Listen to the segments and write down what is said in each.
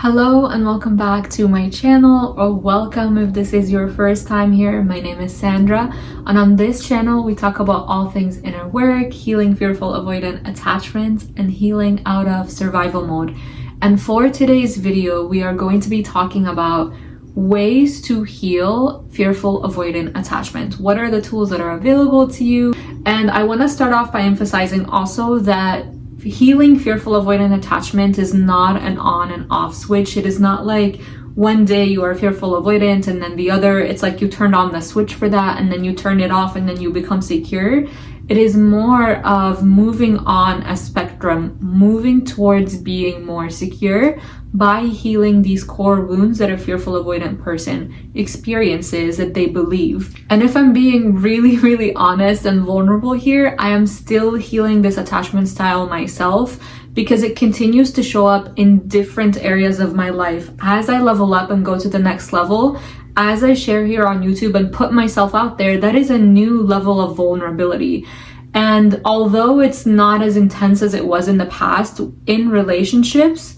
Hello and welcome back to my channel, or welcome if this is your first time here. My name is Sandra, and on this channel we talk about all things inner work, healing fearful avoidant attachments, and healing out of survival mode. And for today's video, we are going to be talking about ways to heal fearful avoidant attachment. What are the tools that are available to you? And I want to start off by emphasizing also that healing fearful avoidant attachment is not an on and off switch. It is not like one day you are fearful avoidant and then the other, it's like you turned on the switch for that and then you turn it off and then you become secure. It is more of moving on a spectrum, moving towards being more secure by healing these core wounds that a fearful avoidant person experiences, that they believe. And if I'm being really honest and vulnerable here, I am still healing this attachment style myself, because it continues to show up in different areas of my life. As I level up and go to the next level, as I share here on YouTube and put myself out there, that is a new level of vulnerability. And although it's not as intense as it was in the past in relationships,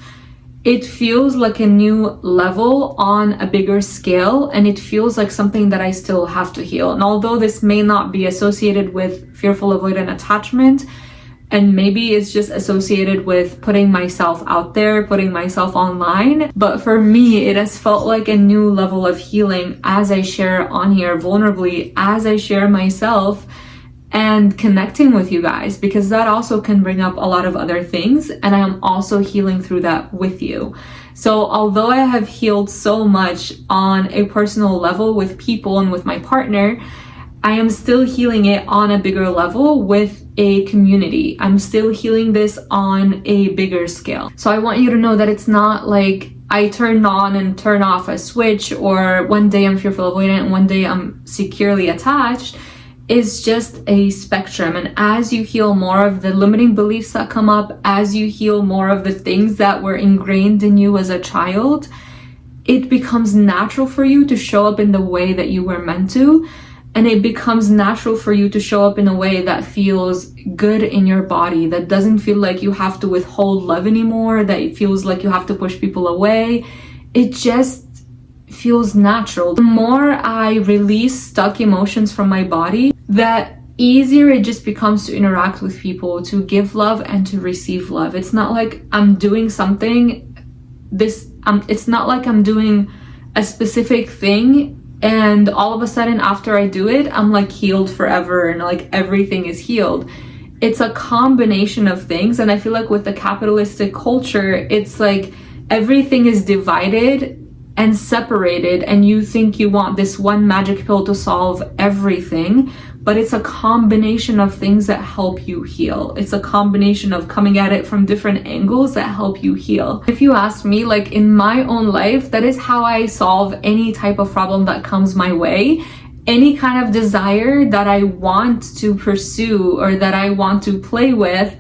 it feels like a new level on a bigger scale, and it feels like something that I still have to heal. And although this may not be associated with fearful avoidant attachment, and maybe it's just associated with putting myself out there, putting myself online, but for me, it has felt like a new level of healing as I share on here vulnerably, as I share myself and connecting with you guys, because that also can bring up a lot of other things, and I am also healing through that with you. So although I have healed so much on a personal level with people and with my partner, I am still healing it on a bigger level with a community. I'm still healing this on a bigger scale. So I want you to know that it's not like I turn on and turn off a switch, or one day I'm fearful avoidant and one day I'm securely attached. It's just a spectrum. And as you heal more of the limiting beliefs that come up, as you heal more of the things that were ingrained in you as a child, it becomes natural for you to show up in the way that you were meant to. And it becomes natural for you to show up in a way that feels good in your body, that doesn't feel like you have to withhold love anymore, that it feels like you have to push people away. It just feels natural. The more I release stuck emotions from my body, the easier it just becomes to interact with people, to give love and to receive love. It's not like I'm doing something, it's not like I'm doing a specific thing and all of a sudden after I do it, I'm like healed forever and like everything is healed. It's a combination of things, and I feel like with the capitalistic culture, it's like everything is divided and separated, and you think you want this one magic pill to solve everything, but it's a combination of things that help you heal. It's a combination of coming at it from different angles that help you heal. If you ask me, like in my own life, that is how I solve any type of problem that comes my way. Any kind of desire that I want to pursue or that I want to play with,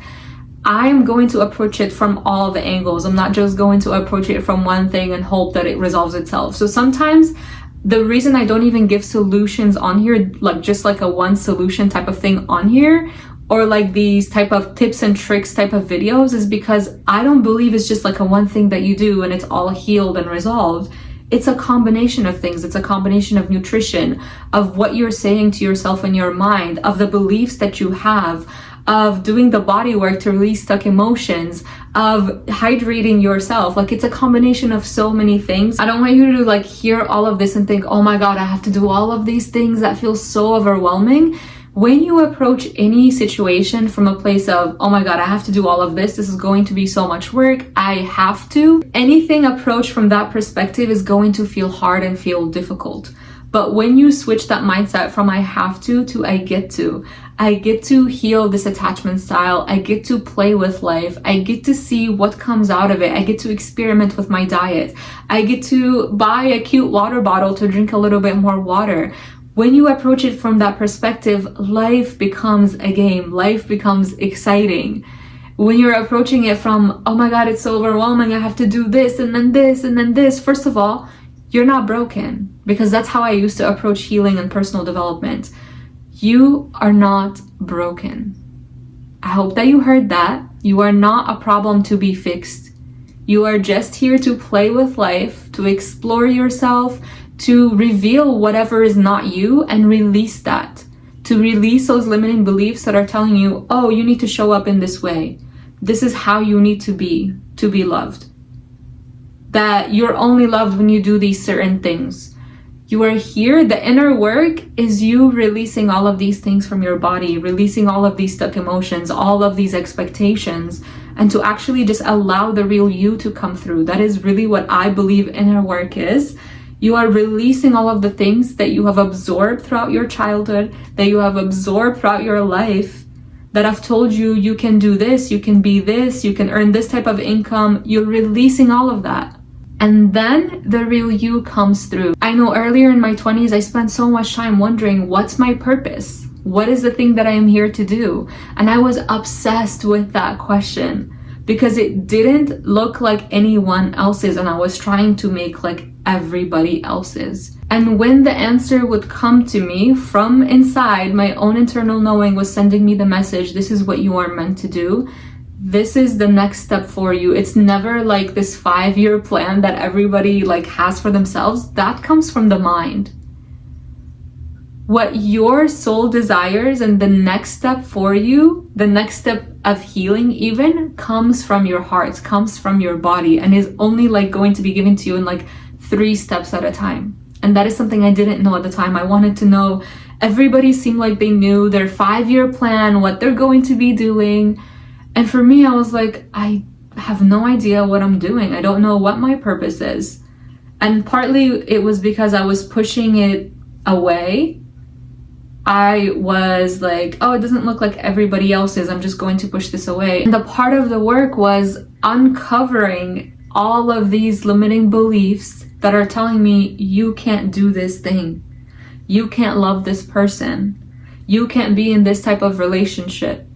I'm going to approach it from all the angles. I'm not just going to approach it from one thing and hope that it resolves itself. So sometimes the reason I don't even give solutions on here, like just like a one solution type of thing on here, or like these type of tips and tricks type of videos, is because I don't believe it's just like a one thing that you do and it's all healed and resolved. It's a combination of things. It's a combination of nutrition, of what you're saying to yourself in your mind, of the beliefs that you have, of doing the body work to release stuck emotions, of hydrating yourself. Like it's a combination of so many things. I don't want you to like hear all of this and think, oh my God, I have to do all of these things. That feels so overwhelming. When you approach any situation from a place of, oh my God, I have to do all of this. This is going to be so much work. I have to. Anything approached from that perspective is going to feel hard and feel difficult. But when you switch that mindset from I have to I get to heal this attachment style. I get to play with life. I get to see what comes out of it. I get to experiment with my diet. I get to buy a cute water bottle to drink a little bit more water. When you approach it from that perspective, life becomes a game. Life becomes exciting. When you're approaching it from, oh my God, it's so overwhelming. I have to do this and then this and then this. First of all, you're not broken, because that's how I used to approach healing and personal development. You are not broken. I hope that you heard that. You are not a problem to be fixed. You are just here to play with life, to explore yourself, to reveal whatever is not you and release that. To release those limiting beliefs that are telling you, oh, you need to show up in this way. This is how you need to be loved. That you're only loved when you do these certain things. You are here. The inner work is you releasing all of these things from your body, releasing all of these stuck emotions, all of these expectations, and to actually just allow the real you to come through. That is really what I believe inner work is. You are releasing all of the things that you have absorbed throughout your childhood, that you have absorbed throughout your life, that have told you, you can do this, you can be this, you can earn this type of income. You're releasing all of that. And then the real you comes through. I know earlier in my 20s, I spent so much time wondering, what's my purpose? What is the thing that I am here to do? And I was obsessed with that question because it didn't look like anyone else's, and I was trying to make like everybody else's. And when the answer would come to me from inside, my own internal knowing was sending me the message, this is what you are meant to do. This is the next step for you. It's never like this 5-year plan that everybody like has for themselves. That comes from the mind. What your soul desires and the next step for you, the next step of healing even, comes from your heart, comes from your body, and is only like going to be given to you in like 3 steps at a time. And that is something I didn't know at the time. I wanted to know. Everybody seemed like they knew their 5-year plan, what they're going to be doing. And for me, I was like, I have no idea what I'm doing. I don't know what my purpose is. And partly it was because I was pushing it away. I was like, oh, it doesn't look like everybody else's. I'm just going to push this away. And the part of the work was uncovering all of these limiting beliefs that are telling me you can't do this thing. You can't love this person. You can't be in this type of relationship.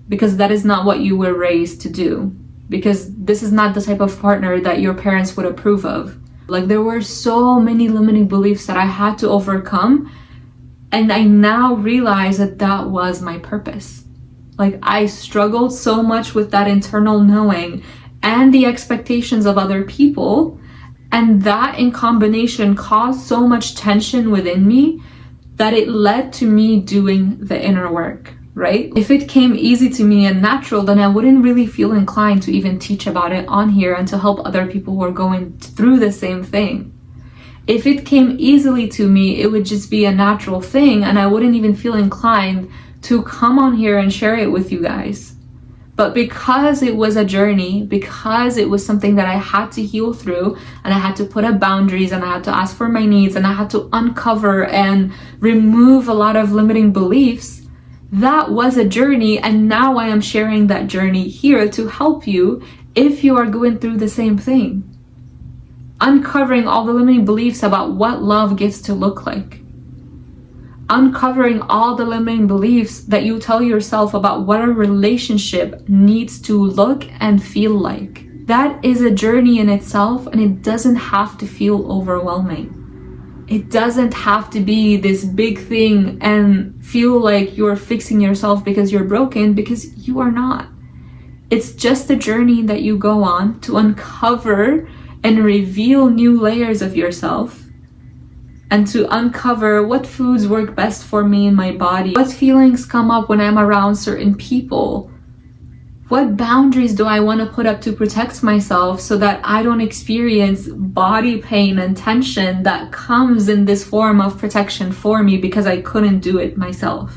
Because that is not what you were raised to do. Because this is not the type of partner that your parents would approve of. Like, there were so many limiting beliefs that I had to overcome. And I now realize that that was my purpose. Like, I struggled so much with that internal knowing and the expectations of other people. And that in combination caused so much tension within me that it led to me doing the inner work. Right? If it came easy to me and natural, then I wouldn't really feel inclined to even teach about it on here and to help other people who are going through the same thing. If it came easily to me, it would just be a natural thing and I wouldn't even feel inclined to come on here and share it with you guys. But because it was a journey, because it was something that I had to heal through, and I had to put up boundaries, and I had to ask for my needs, and I had to uncover and remove a lot of limiting beliefs, that was a journey, and now I am sharing that journey here to help you if you are going through the same thing. Uncovering all the limiting beliefs about what love gets to look like. Uncovering all the limiting beliefs that you tell yourself about what a relationship needs to look and feel like. That is a journey in itself, and it doesn't have to feel overwhelming. It doesn't have to be this big thing and feel like you're fixing yourself because you're broken, because you are not. It's just a journey that you go on to uncover and reveal new layers of yourself, and to uncover what foods work best for me in my body, what feelings come up when I'm around certain people, what boundaries do I want to put up to protect myself so that I don't experience body pain and tension that comes in this form of protection for me because I couldn't do it myself.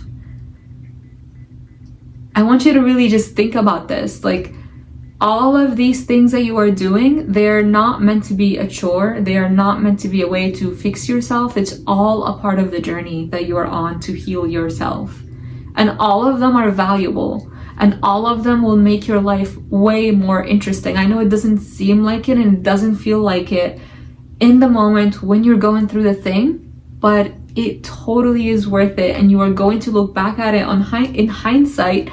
I want you to really just think about this. Like, all of these things that you are doing, they're not meant to be a chore. They are not meant to be a way to fix yourself. It's all a part of the journey that you are on to heal yourself. And all of them are valuable. And all of them will make your life way more interesting. I know it doesn't seem like it and it doesn't feel like it in the moment when you're going through the thing, but it totally is worth it. And you are going to look back at it in hindsight,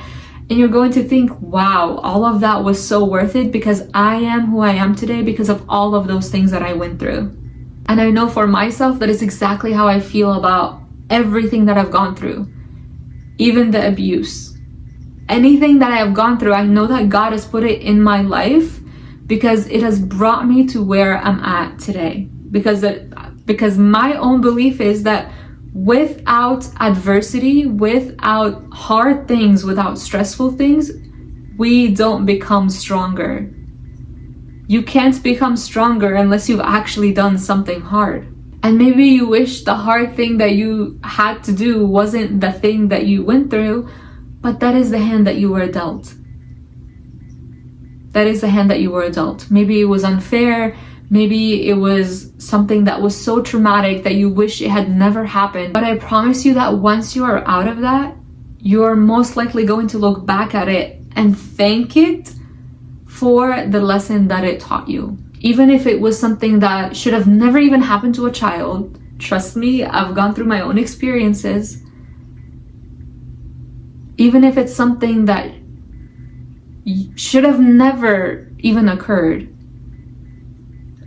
and you're going to think, wow, all of that was so worth it because I am who I am today because of all of those things that I went through. And I know for myself that is exactly how I feel about everything that I've gone through, even the abuse. Anything that I have gone through, I know that God has put it in my life because it has brought me to where I'm at today. Because my own belief is that without adversity, without hard things, without stressful things, we don't become stronger. You can't become stronger unless you've actually done something hard. And maybe you wish the hard thing that you had to do wasn't the thing that you went through, but that is the hand that you were dealt. That is the hand that you were dealt. Maybe it was unfair. Maybe it was something that was so traumatic that you wish it had never happened. But I promise you that once you are out of that, you're most likely going to look back at it and thank it for the lesson that it taught you. Even if it was something that should have never even happened to a child. Trust me, I've gone through my own experiences. Even if it's something that should have never even occurred,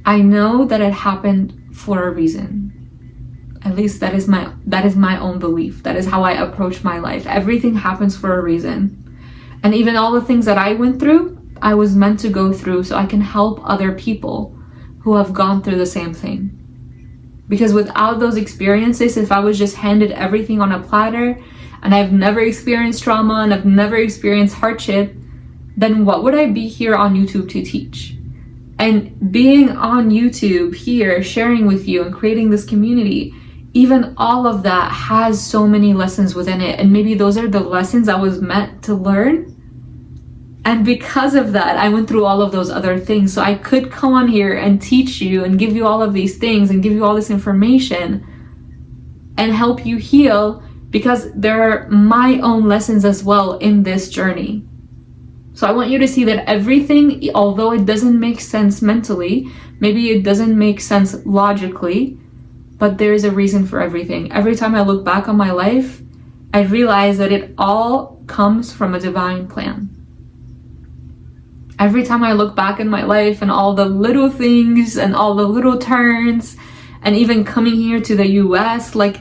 I know that it happened for a reason. At least that is my own belief. That is how I approach my life. Everything happens for a reason. And even all the things that I went through, I was meant to go through so I can help other people who have gone through the same thing. Because without those experiences, if I was just handed everything on a platter and I've never experienced trauma and I've never experienced hardship, then what would I be here on YouTube to teach? And being on YouTube here, sharing with you and creating this community, even all of that has so many lessons within it. And maybe those are the lessons I was meant to learn. And because of that, I went through all of those other things. So I could come on here and teach you and give you all of these things and give you all this information and help you heal, because there are my own lessons as well in this journey. So I want you to see that everything, although it doesn't make sense mentally, maybe it doesn't make sense logically, but there is a reason for everything. Every time I look back on my life, I realize that it all comes from a divine plan. Every time I look back in my life and all the little things and all the little turns, and even coming here to the US, like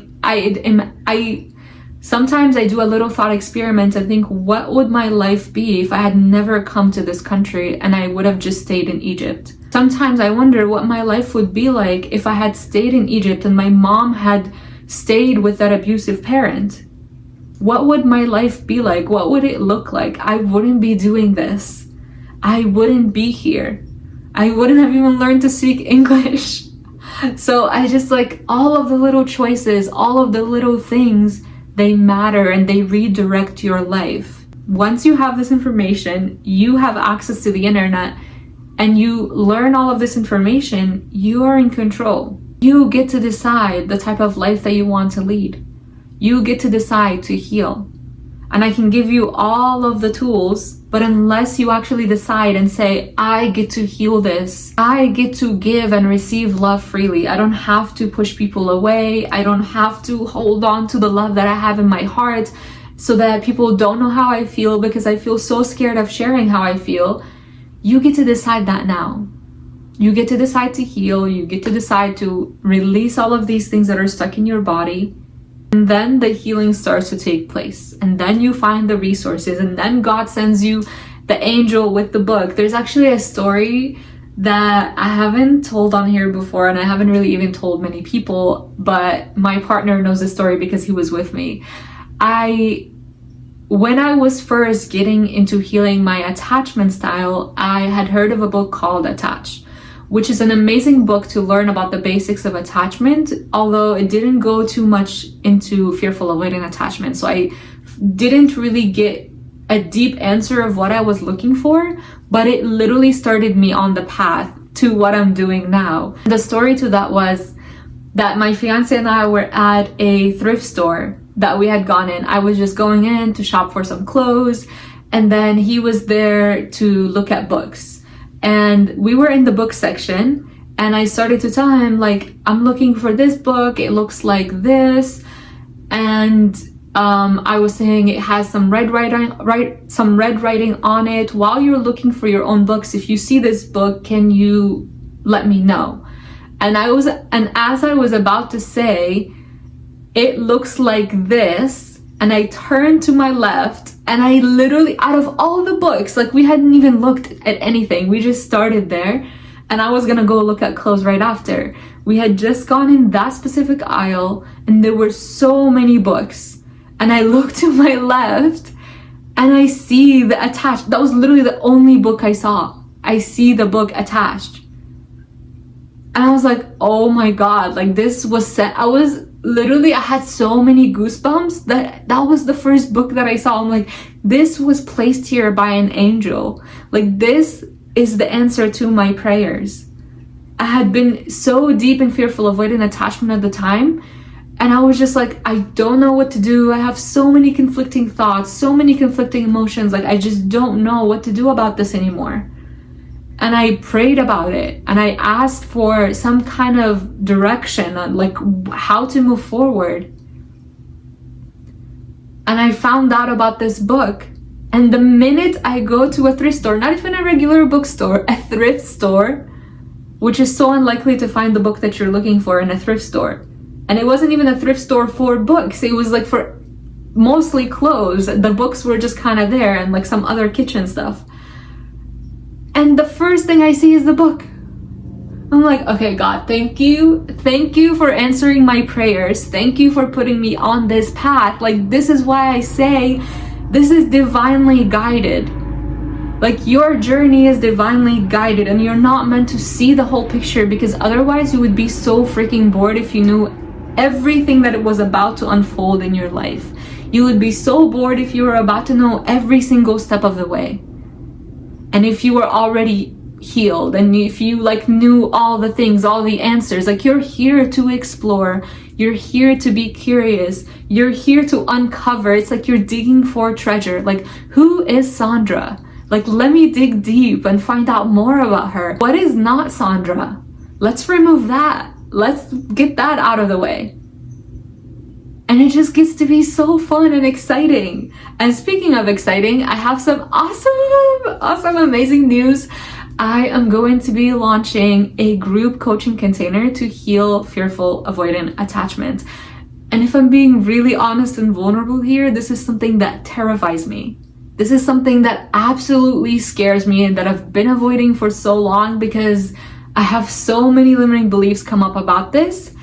sometimes I do a little thought experiment and think, what would my life be if I had never come to this country and I would have just stayed in Egypt? Sometimes I wonder what my life would be like if I had stayed in Egypt and my mom had stayed with that abusive parent. What would my life be like? What would it look like? I wouldn't be doing this. I wouldn't be here. I wouldn't have even learned to speak English. So I just like all of the little choices, all of the little things, they matter and they redirect your life. Once you have this information, you have access to the internet, and you learn all of this information, you are in control. You get to decide the type of life that you want to lead. You get to decide to heal. And I can give you all of the tools, but unless you actually decide and say, I get to heal this, I get to give and receive love freely. I don't have to push people away. I don't have to hold on to the love that I have in my heart so that people don't know how I feel because I feel so scared of sharing how I feel. You get to decide that now. You get to decide to heal. You get to decide to release all of these things that are stuck in your body. And then the healing starts to take place. And then you find the resources. And then God sends you the angel with the book. There's actually a story that I haven't told on here before, and I haven't really even told many people, but my partner knows the story because he was with me. When I was first getting into healing my attachment style, I had heard of a book called Attach, which is an amazing book to learn about the basics of attachment, although it didn't go too much into fearful avoidant attachment. So I didn't really get a deep answer of what I was looking for, but it literally started me on the path to what I'm doing now. The story to that was that my fiance and I were at a thrift store that we had gone in. I was just going in to shop for some clothes, and then he was there to look at books. And we were in the book section, and I started to tell him, like, I'm looking for this book, it looks like this. And I was saying it has some red writing on it. While you're looking for your own books, if you see this book, can you let me know? And as I was about to say, it looks like this, and I turned to my left, and I literally, out of all the books, like we hadn't even looked at anything, we just started there, and I was gonna go look at clothes right after. We had just gone in that specific aisle, and there were so many books, and I looked to my left, and I see the attached, that was literally the only book I saw. I see the book attached. And I was like, oh my God, like this was set. I had so many goosebumps that was the first book that I saw. I'm like, this was placed here by an angel. Like, this is the answer to my prayers. I had been so deep and fearful of avoidant attachment at the time. And I was just like, I don't know what to do. I have so many conflicting thoughts, so many conflicting emotions. Like, I just don't know what to do about this anymore. And I prayed about it, and I asked for some kind of direction on like how to move forward. And I found out about this book. And the minute I go to a thrift store, not even a regular bookstore, a thrift store, which is so unlikely to find the book that you're looking for in a thrift store. And it wasn't even a thrift store for books. It was like for mostly clothes. The books were just kind of there, and like some other kitchen stuff. And the first thing I see is the book. I'm like, okay, God, thank you. Thank you for answering my prayers. Thank you for putting me on this path. Like, this is why I say this is divinely guided. Like, your journey is divinely guided, and you're not meant to see the whole picture, because otherwise you would be so freaking bored if you knew everything that it was about to unfold in your life. You would be so bored if you were about to know every single step of the way. And if you were already healed, and if you like knew all the things, all the answers, like, you're here to explore, you're here to be curious, you're here to uncover. It's like you're digging for treasure. Like, who is Sandra? Like, let me dig deep and find out more about her. What is not Sandra? Let's remove that. Let's get that out of the way. And it just gets to be so fun and exciting. And speaking of exciting, I have some awesome, amazing news. I am going to be launching a group coaching container to heal fearful avoidant attachment. And if I'm being really honest and vulnerable here, this is something that terrifies me. This is something that absolutely scares me, and that I've been avoiding for so long, because I have so many limiting beliefs come up about this.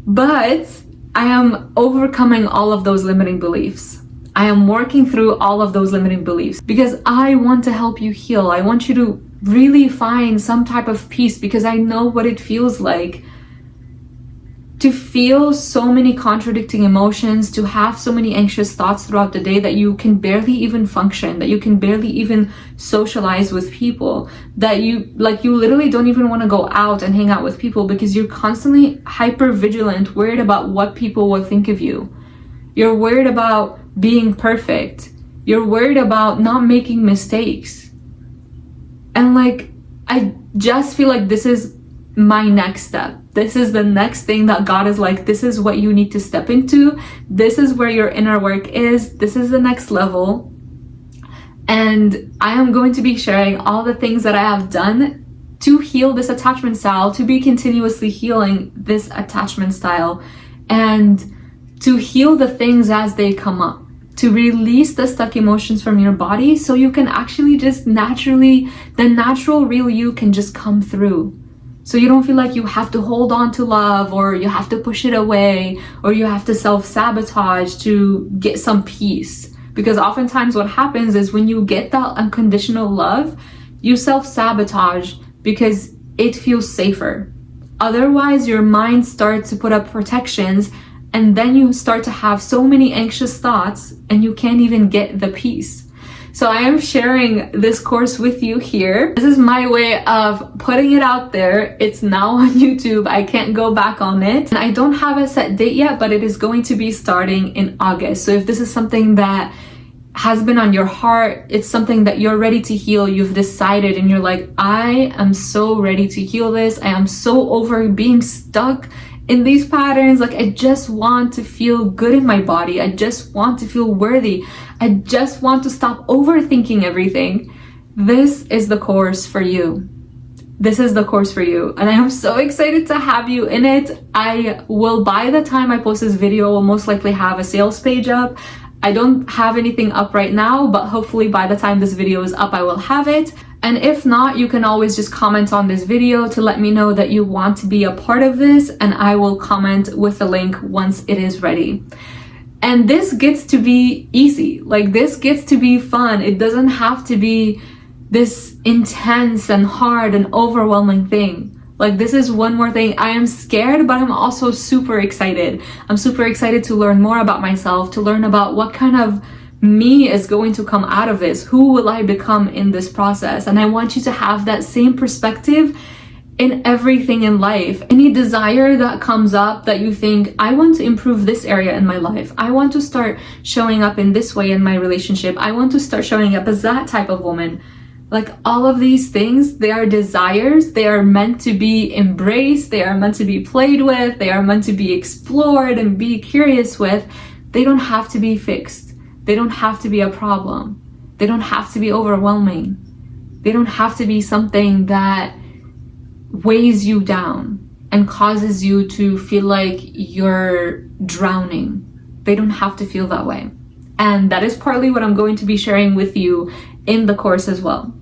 But I am overcoming all of those limiting beliefs. I am working through all of those limiting beliefs, because I want to help you heal. I want you to really find some type of peace, because I know what it feels like to feel so many contradicting emotions, to have so many anxious thoughts throughout the day that you can barely even function, that you can barely even socialize with people, that you literally don't even want to go out and hang out with people, because you're constantly hyper vigilant, worried about what people will think of you. You're worried about being perfect. You're worried about not making mistakes. And like, I just feel like this is my next step. This is the next thing that God is like, this is what you need to step into. This is where your inner work is. This is the next level. And I am going to be sharing all the things that I have done to heal this attachment style, to be continuously healing this attachment style, and to heal the things as they come up, to release the stuck emotions from your body, so you can actually just naturally, the natural real you can just come through. So you don't feel like you have to hold on to love, or you have to push it away, or you have to self-sabotage to get some peace. Because oftentimes what happens is, when you get that unconditional love, you self-sabotage because it feels safer. Otherwise, your mind starts to put up protections, and then you start to have so many anxious thoughts, and you can't even get the peace. So I am sharing this course with you here. This is my way of putting it out there. It's now on YouTube. I can't go back on it. And I don't have a set date yet, but it is going to be starting in August. So if this is something that has been on your heart, it's something that you're ready to heal, you've decided, and you're like, I am so ready to heal this. I am so over being stuck in these patterns. Like, I just want to feel good in my body. I just want to feel worthy. I just want to stop overthinking everything. This is the course for you. This is the course for you. And I am so excited to have you in it. I will, by the time I post this video, will most likely have a sales page up. I don't have anything up right now, but hopefully by the time this video is up, I will have it. And if not, you can always just comment on this video to let me know that you want to be a part of this, and I will comment with the link once it is ready. And this gets to be easy, like this gets to be fun. It doesn't have to be this intense and hard and overwhelming thing. Like, this is one more thing. I am scared, but I'm also super excited. I'm super excited to learn more about myself, to learn about what kind of me is going to come out of this. Who will I become in this process? And I want you to have that same perspective in everything in life. Any desire that comes up that you think, I want to improve this area in my life. I want to start showing up in this way in my relationship. I want to start showing up as that type of woman. Like, all of these things, they are desires. They are meant to be embraced. They are meant to be played with. They are meant to be explored and be curious with. They don't have to be fixed. They don't have to be a problem. They don't have to be overwhelming. They don't have to be something that weighs you down and causes you to feel like you're drowning. They don't have to feel that way. And that is partly what I'm going to be sharing with you in the course as well.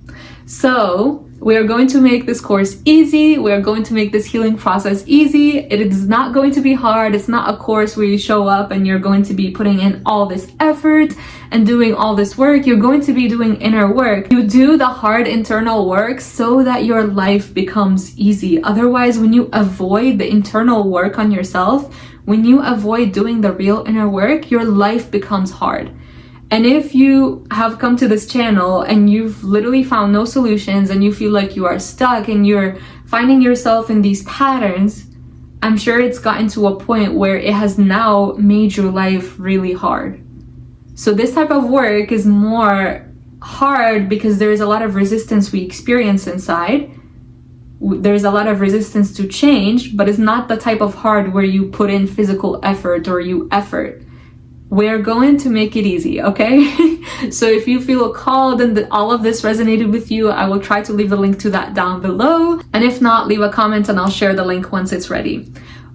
So we are going to make this course easy. We are going to make this healing process easy. It is not going to be hard. It's not a course where you show up and you're going to be putting in all this effort and doing all this work. You're going to be doing inner work. You do the hard internal work so that your life becomes easy. Otherwise, when you avoid the internal work on yourself, when you avoid doing the real inner work, your life becomes hard. And if you have come to this channel and you've literally found no solutions and you feel like you are stuck and you're finding yourself in these patterns, I'm sure it's gotten to a point where it has now made your life really hard. So this type of work is more hard because there is a lot of resistance we experience inside. There's a lot of resistance to change, but it's not the type of hard where you put in physical effort or you effort. We're going to make it easy, okay? So if you feel called and that all of this resonated with you, I will try to leave the link to that down below. And if not, leave a comment and I'll share the link once it's ready.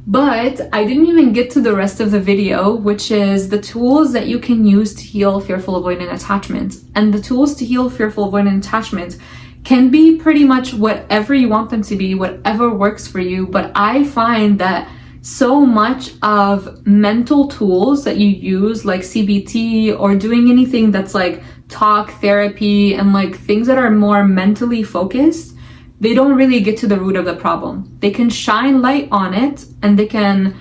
But I didn't even get to the rest of the video, which is the tools that you can use to heal fearful avoidant attachment. And the tools to heal fearful avoidant attachment can be pretty much whatever you want them to be, whatever works for you. But I find that so much of mental tools that you use, like CBT or doing anything that's like talk therapy and like things that are more mentally focused, they don't really get to the root of the problem. They can shine light on it and they can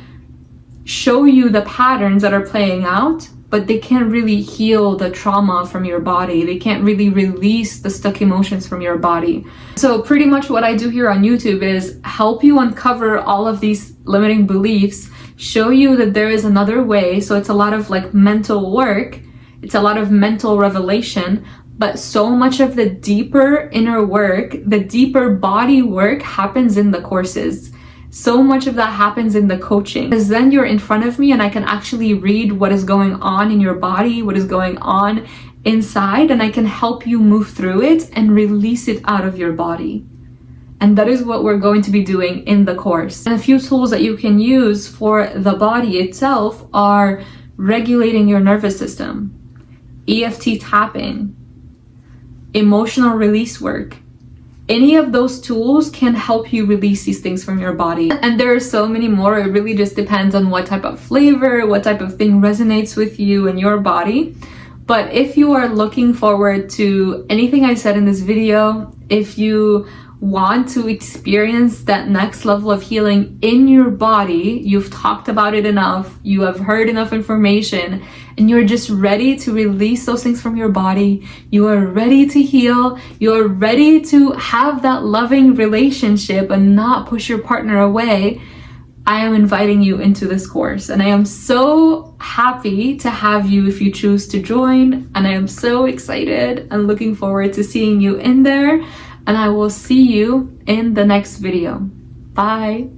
show you the patterns that are playing out, but they can't really heal the trauma from your body. They can't really release the stuck emotions from your body. So pretty much what I do here on YouTube is help you uncover all of these limiting beliefs, show you that there is another way. So it's a lot of like mental work. It's a lot of mental revelation, but so much of the deeper inner work, the deeper body work happens in the courses. So much of that happens in the coaching, because then you're in front of me and I can actually read what is going on in your body, what is going on inside, and I can help you move through it and release it out of your body. And that is what we're going to be doing in the course. And a few tools that you can use for the body itself are regulating your nervous system, EFT tapping, emotional release work. Any of those tools can help you release these things from your body. And there are so many more. It really just depends on what type of flavor, what type of thing resonates with you and your body. But if you are looking forward to anything I said in this video, if you want to experience that next level of healing in your body, you've talked about it enough, you have heard enough information, and you're just ready to release those things from your body, you are ready to heal, you're ready to have that loving relationship and not push your partner away, I am inviting you into this course. And I am so happy to have you if you choose to join. And I am so excited and looking forward to seeing you in there. And I will see you in the next video. Bye.